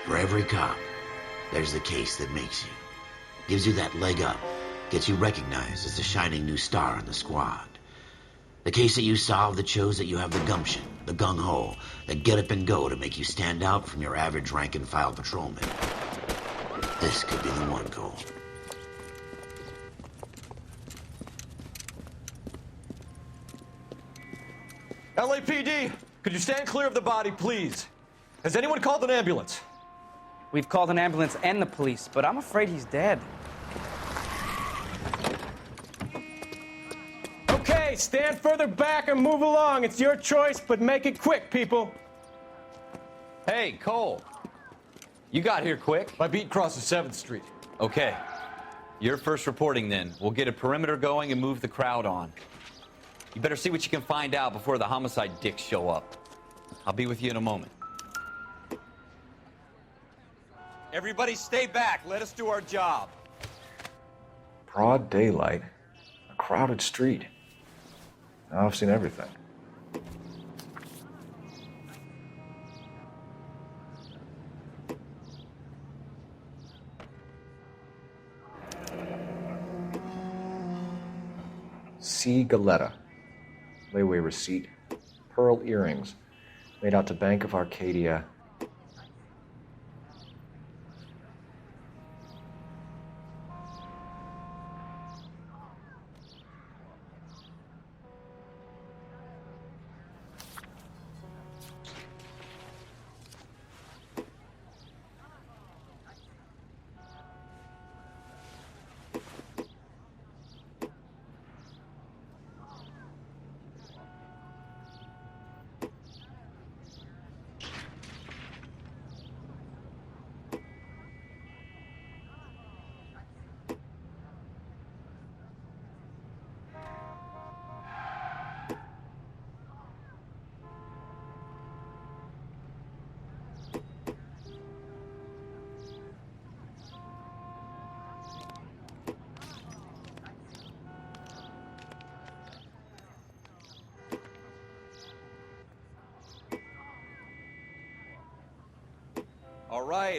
For every cop, there's the case that makes you. Gives you that leg up. Gets you recognized as the shining new star in the squad. The case that you solve that shows that you have the gumption, the gung-ho, the get up and go to make you stand out from your average rank-and-file patrolman. This could be the one, Cole. LAPD, could you stand clear of the body, please? Has anyone called an ambulance? We've called an ambulance and the police, but I'm afraid he's dead. Okay, stand further back and move along. It's your choice, but make it quick, people. Hey, Cole. You got here quick. My beat crosses 7th Street. Okay. You're first reporting then. We'll get a perimeter going and move the crowd on. You better see what you can find out before the homicide dicks show up. I'll be with you in a moment. Everybody stay back. Let us do our job. Broad daylight, a crowded street. Now I've seen everything. C. Galetta. Layaway receipt. Pearl earrings. Made out to Bank of Arcadia.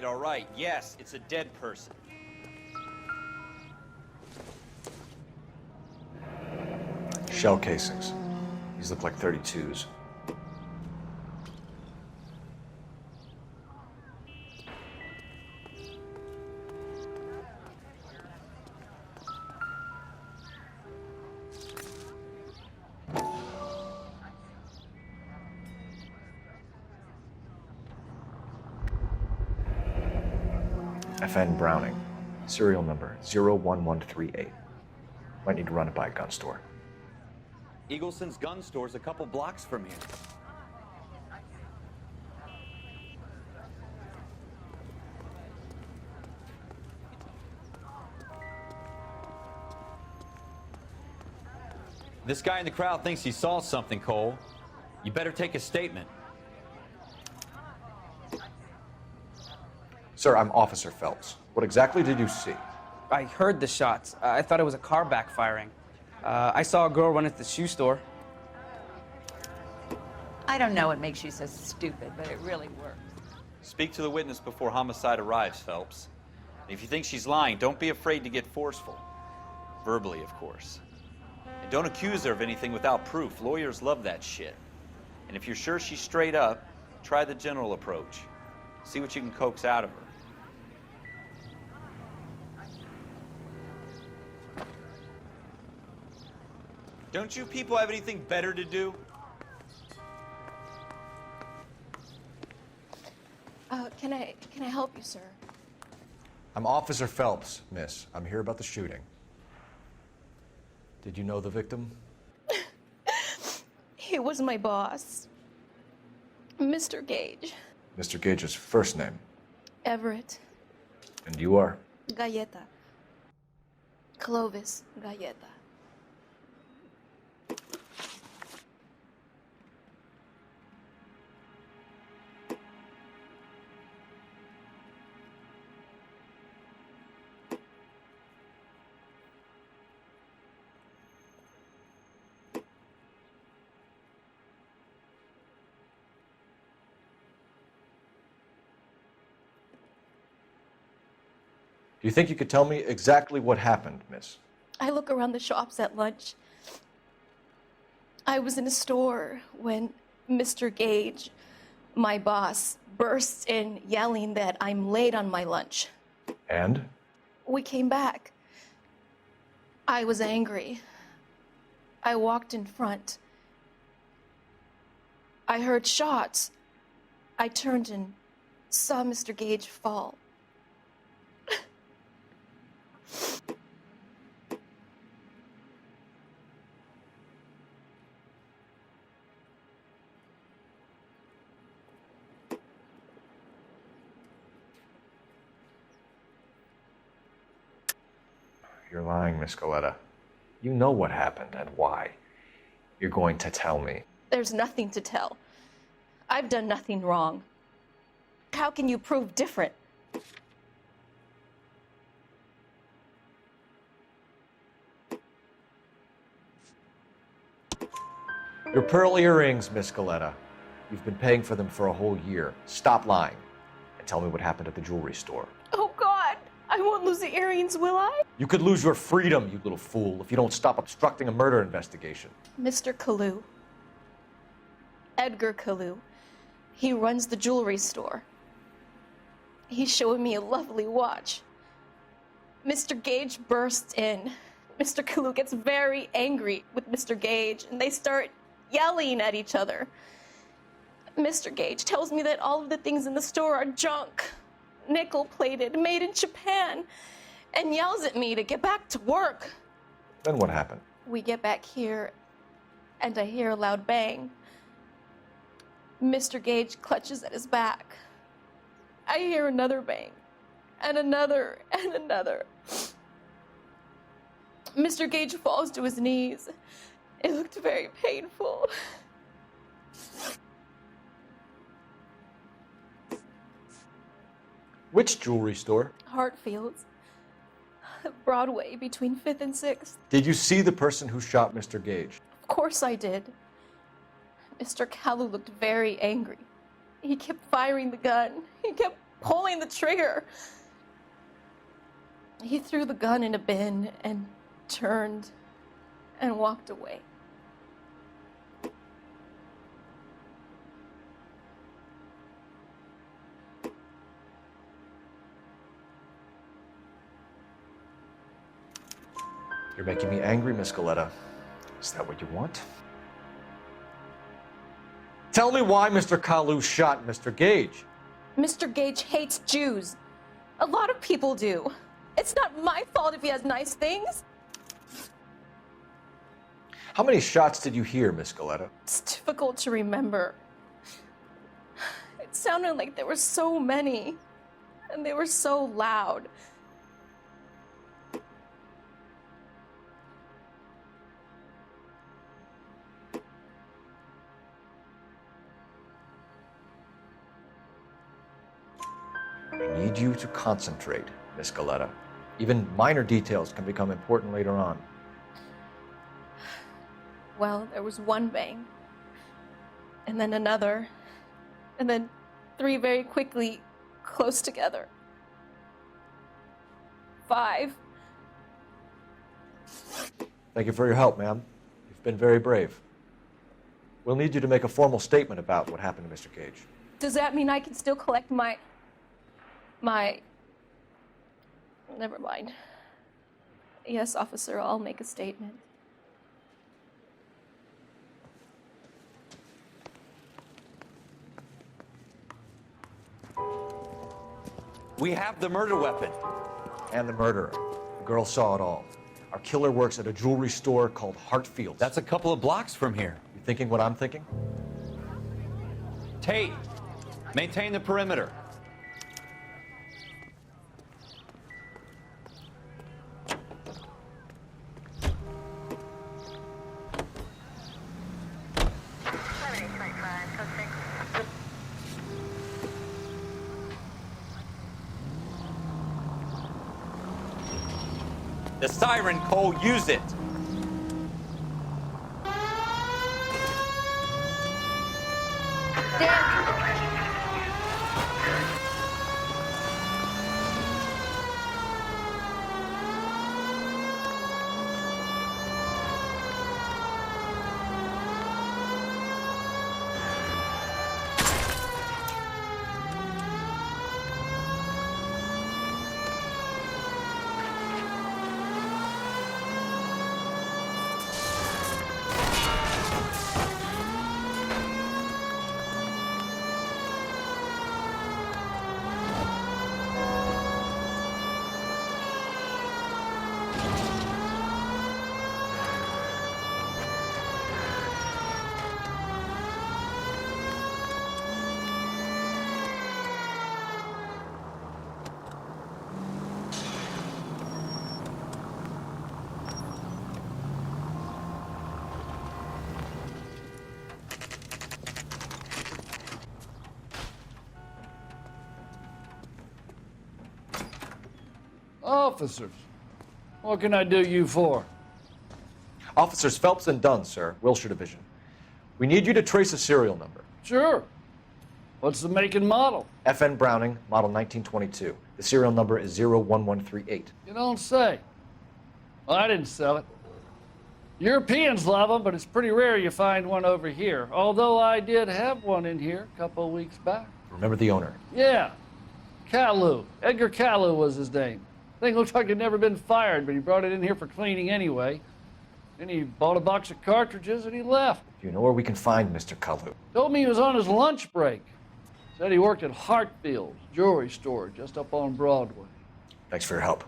All right. Yes, it's a dead person. Shell casings. These look like 32s. FN Browning, serial number 01138. Might need to run it by a gun store. Eagleson's gun store's a couple blocks from here. This guy in the crowd thinks he saw something, Cole. You better take a statement. Sir, I'm Officer Phelps. What exactly did you see? I heard the shots. I thought it was a car backfiring. I saw a girl run into the shoe store. I don't know what makes you so stupid, but it really works. Speak to the witness before homicide arrives, Phelps. If you think she's lying, don't be afraid to get forceful. Verbally, of course. And don't accuse her of anything without proof. Lawyers love that shit. And if you're sure she's straight up, try the general approach. See what you can coax out of her. Don't you people have anything better to do? Can I help you, sir? I'm Officer Phelps, miss. I'm here about the shooting. Did you know the victim? He was my boss, Mr. Gage. Mr. Gage's first name. Everett. And you are? Galleta. Clovis Galleta. Do you think you could tell me exactly what happened, miss? I look around the shops at lunch. I was in a store when Mr. Gage, my boss, bursts in yelling that I'm late on my lunch. And? We came back. I was angry. I walked in front. I heard shots. I turned and saw Mr. Gage fall. You're lying, Miss Galetta. You know what happened and why. You're going to tell me. There's nothing to tell. I've done nothing wrong. How can you prove different? Your pearl earrings, Miss Galetta. You've been paying for them for a whole year. Stop lying and tell me what happened at the jewelry store. Oh, God! I won't lose the earrings, will I? You could lose your freedom, you little fool, if you don't stop obstructing a murder investigation. Mr. Kalu. Edgar Kalu. He runs the jewelry store. He's showing me a lovely watch. Mr. Gage bursts in. Mr. Kalu gets very angry with Mr. Gage, and they start yelling at each other. Mr. Gage tells me that all of the things in the store are junk, nickel-plated, made in Japan, and yells at me to get back to work. Then what happened? We get back here, and I hear a loud bang. Mr. Gage clutches at his back. I hear another bang, and another, and another. Mr. Gage falls to his knees. It looked very painful. Which jewelry store? Hartfield's. Broadway, between 5th and 6th. Did you see the person who shot Mr. Gage? Of course I did. Mr. Kalu looked very angry. He kept firing the gun. He kept pulling the trigger. He threw the gun in a bin and turned and walked away. You're making me angry, Miss Galetta. Is that what you want? Tell me why Mr. Kalu shot Mr. Gage. Mr. Gage hates Jews. A lot of people do. It's not my fault if he has nice things. How many shots did you hear, Miss Galetta? It's difficult to remember. It sounded like there were so many, and they were so loud. I need you to concentrate, Miss Galetta. Even minor details can become important later on. Well, there was one bang, and then another, and then 3 very quickly, close together. 5. Thank you for your help, ma'am. You've been very brave. We'll need you to make a formal statement about what happened to Mr. Gage. Does that mean I can still collect my... Never mind. Yes, officer, I'll make a statement. We have the murder weapon. And the murderer. The girl saw it all. Our killer works at a jewelry store called Hartfield's. That's a couple of blocks from here. You thinking what I'm thinking? Tate, maintain the perimeter. The siren, Cole, use it. Officers, what can I do you for? Officers Phelps and Dunn, sir, Wilshire Division. We need you to trace a serial number. Sure. What's the make and model? FN Browning, model 1922. The serial number is 01138. You don't say. Well, I didn't sell it. Europeans love them, but it's pretty rare you find one over here. Although I did have one in here a couple of weeks back. Remember the owner? Yeah. Kalu. Edgar Kalu was his name. Thing looked like he'd never been fired, but he brought it in here for cleaning anyway. Then he bought a box of cartridges and he left. Do you know where we can find Mr. Kalu? Told me he was on his lunch break. Said he worked at Hartfield's jewelry store just up on Broadway. Thanks for your help.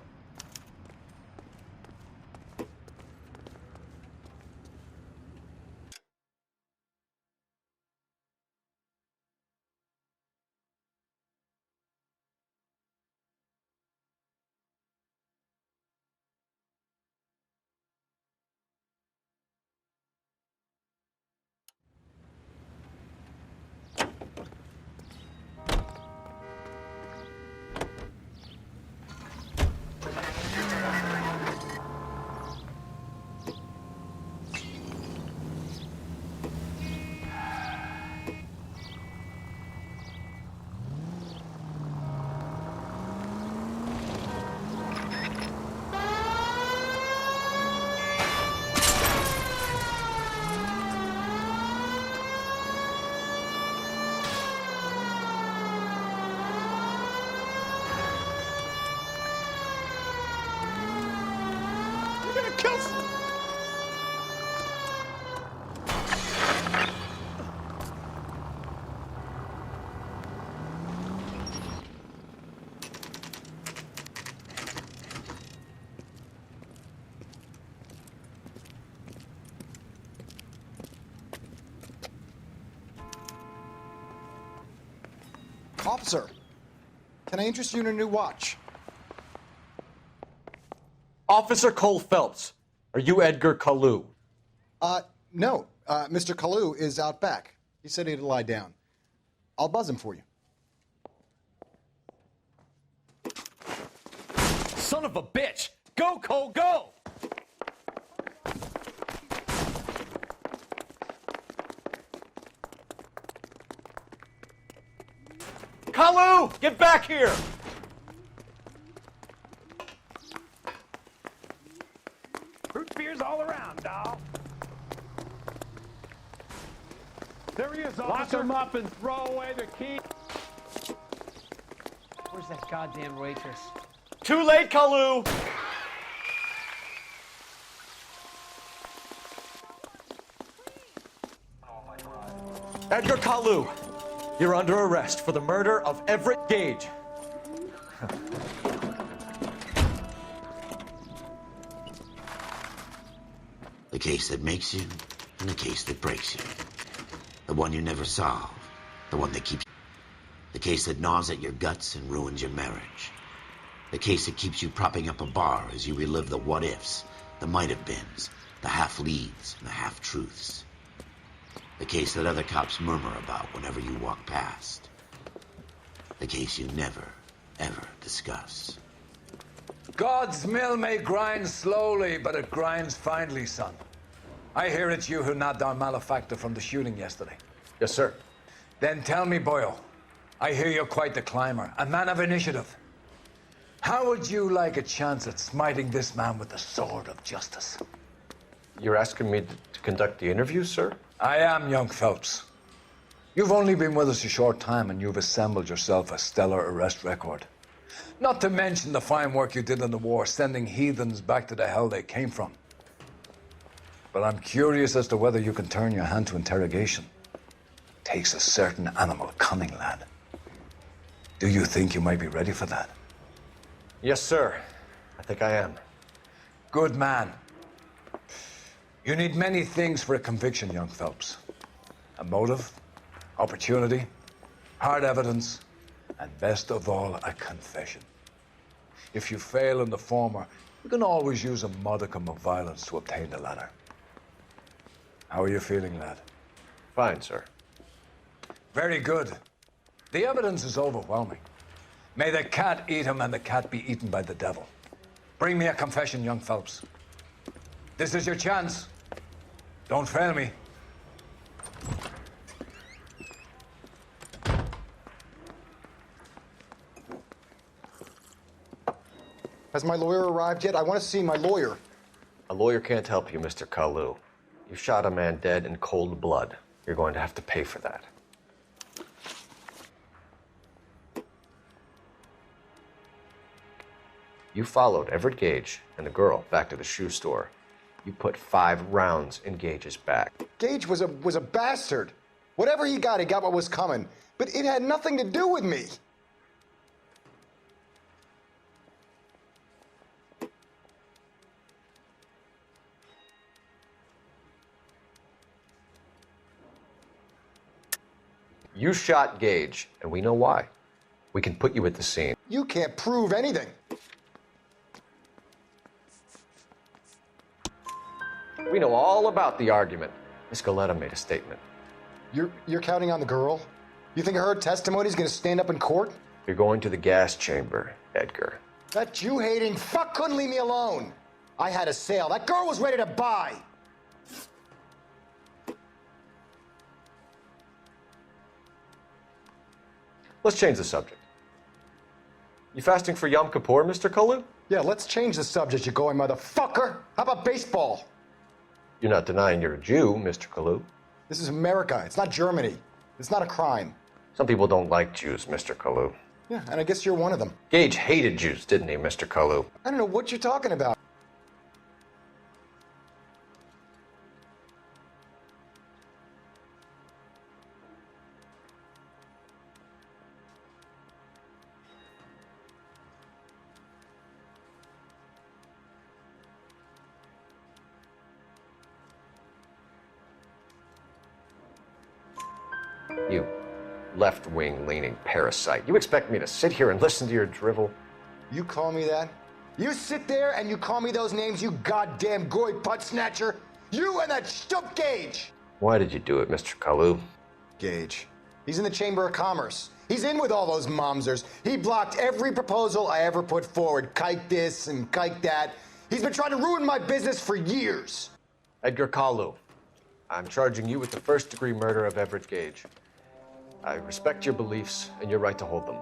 Officer, can I interest you in a new watch? Officer Cole Phelps, are you Edgar Kalu? No. Mr. Kalu is out back. He said he'd lie down. I'll buzz him for you. Son of a bitch! Go, Cole, go! Kalu! Get back here! Root beers all around, doll. There he is, officer. Lock him up and throw away the key. Where's that goddamn waitress? Too late, Kalu! Edgar Kalu, you're under arrest for the murder of Everett Gage. The case that makes you, and the case that breaks you. The one you never solve, the one that keeps... The case that gnaws at your guts and ruins your marriage. The case that keeps you propping up a bar as you relive the what-ifs, the might-have-beens, the half-leads, and the half-truths. The case that other cops murmur about whenever you walk past. The case you never, ever discuss. God's mill may grind slowly, but it grinds finely, son. I hear it's you who nabbed our malefactor from the shooting yesterday. Yes, sir. Then tell me, Boyle, I hear you're quite the climber, a man of initiative. How would you like a chance at smiting this man with the sword of justice? You're asking me to conduct the interview, sir? I am, young Phelps. You've only been with us a short time and you've assembled yourself a stellar arrest record. Not to mention the fine work you did in the war, sending heathens back to the hell they came from. But I'm curious as to whether you can turn your hand to interrogation. Takes a certain animal cunning, lad. Do you think you might be ready for that? Yes, sir. I think I am. Good man. You need many things for a conviction, young Phelps. A motive, opportunity, hard evidence, and best of all, a confession. If you fail in the former, you can always use a modicum of violence to obtain the latter. How are you feeling, lad? Fine, sir. Very good. The evidence is overwhelming. May the cat eat him and the cat be eaten by the devil. Bring me a confession, young Phelps. This is your chance. Don't fail me. Has my lawyer arrived yet? I want to see my lawyer. A lawyer can't help you, Mr. Kalu. You shot a man dead in cold blood. You're going to have to pay for that. You followed Everett Gage and the girl back to the shoe store. You put 5 rounds in Gage's back. Gage was a bastard. Whatever he got what was coming. But it had nothing to do with me. You shot Gage, and we know why. We can put you at the scene. You can't prove anything. We know all about the argument. Miss Goleta made a statement. You're counting on the girl? You think her testimony is going to stand up in court? You're going to the gas chamber, Edgar. That Jew-hating fuck couldn't leave me alone. I had a sale. That girl was ready to buy. Let's change the subject. You fasting for Yom Kippur, Mr. Kalu? Yeah, let's change the subject, you going motherfucker. How about baseball? You're not denying you're a Jew, Mr. Kalu. This is America. It's not Germany. It's not a crime. Some people don't like Jews, Mr. Kalu. Yeah, and I guess you're one of them. Gage hated Jews, didn't he, Mr. Kalu? I don't know what you're talking about. You left-wing leaning parasite. You expect me to sit here and listen to your drivel? You call me that? You sit there and you call me those names, you goddamn goy butt snatcher? You and that stump Gage! Why did you do it, Mr. Kalu? Gage. He's in the Chamber of Commerce. He's in with all those momsers. He blocked every proposal I ever put forward. Kike this and kike that. He's been trying to ruin my business for years. Edgar Kalu, I'm charging you with the first-degree murder of Everett Gage. I respect your beliefs and your right to hold them.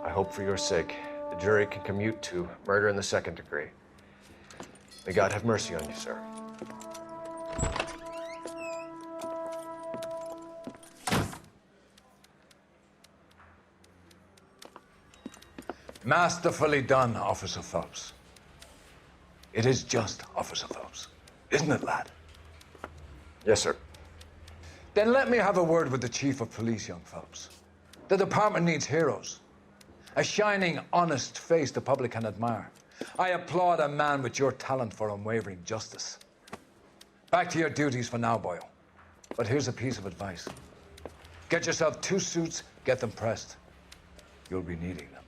I hope for your sake the jury can commute to murder in the second degree. May God have mercy on you, sir. Masterfully done, Officer Phelps. It is just Officer Phelps, isn't it, lad? Yes, sir. Then let me have a word with the Chief of Police, young Phelps. The department needs heroes. A shining, honest face the public can admire. I applaud a man with your talent for unwavering justice. Back to your duties for now, Boyle. But here's a piece of advice. Get yourself 2 suits, get them pressed. You'll be needing them.